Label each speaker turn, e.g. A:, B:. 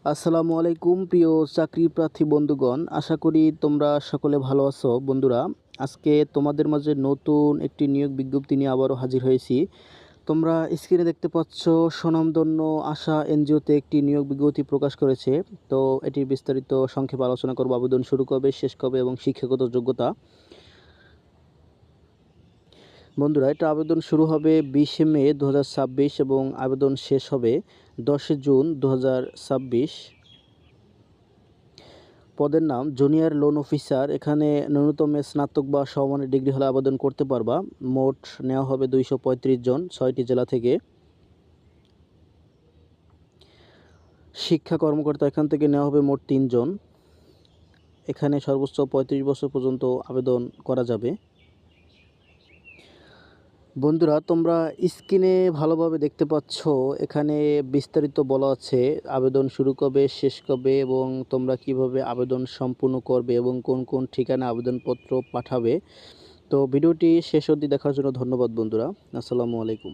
A: আসসালামু আলাইকুম প্রিয় চাকরি প্রার্থী বন্ধুগণ, আশা করি তোমরা সকলে ভালো আছো। বন্ধুরা, আজকে তোমাদের মাঝে নতুন একটি নিয়োগ বিজ্ঞপ্তি নিয়ে আবারও হাজির হয়েছি। তোমরা স্ক্রিনে দেখতে পাচ্ছ, স্বনামধন্য আশা এনজিওতে একটি নিয়োগ বিজ্ঞপ্তি প্রকাশ করেছে। তো এটির বিস্তারিত সংক্ষেপে আলোচনা করব। আবেদন শুরু কবে, শেষ কবে এবং শিক্ষাগত যোগ্যতা। বন্ধুরা, এটা আবেদন শুরু হবে 20শে মে 2026 এবং আবেদন শেষ হবে 10শে জুন 2026। পদের নাম জুনিয়র লোন অফিসার। এখানে ন্যূনতম স্নাতক বা সমমানের ডিগ্রি হলে আবেদন করতে পারবা। মোট নেওয়া হবে 235 জন 6টি জেলা থেকে। শিক্ষা কর্মকর্তা এখান থেকে নেওয়া হবে মোট 3 জন। এখানে সর্বোচ্চ 35 বছর পর্যন্ত আবেদন করা যাবে। বন্ধুরা, তোমরা স্ক্রিনে ভালোভাবে দেখতে পাচ্ছ, এখানে বিস্তারিত বলা আছে আবেদন শুরু কবে, শেষ কবে এবং তোমরা কিভাবে আবেদন সম্পূর্ণ করবে এবং কোন কোন ঠিকানা আবেদনপত্র পাঠাবে। তো ভিডিওটি শেষ অবধি দেখার জন্য ধন্যবাদ বন্ধুরা। আসসালামু আলাইকুম।